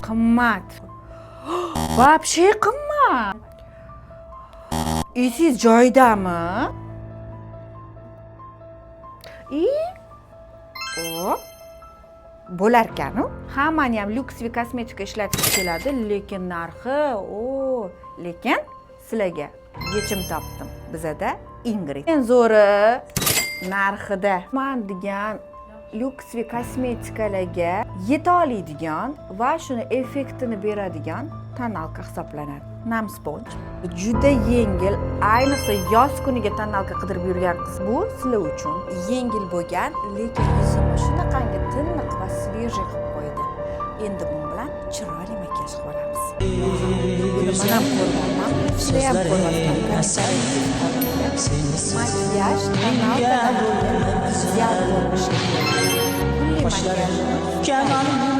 Qimmat. Вообще qimmat. Esiz joyidami? Hop. Bo'larkan-ku. Hammani ham lyuksli kosmetika ishlatib keladi, lekin narxi, lekin sizlarga yechim topdim. Bizada Ingrid. Eng zo'ri narxida. Men degan lyuksli kosmetikalarga yeta oladigan va shuni effektini beradigan tonalka hisoblanadi. Nam sponj. Juda yengil, ayniqsa yoz kuniga tonalka qidirib yurgan qiz bu sizlar uchun yengil bo'lgan, lekin yuzimni shunaqangi tiniq va svejiy qilib qo'ydi. Endi bu bilan chiroyli makiyaj qilib olamiz. Buni men ham ko'rganman, sizlar ham ko'ryapsizlar. Makiyaj tonalka bo'lgan ideal ko'rinishi. Pulli makiyaj.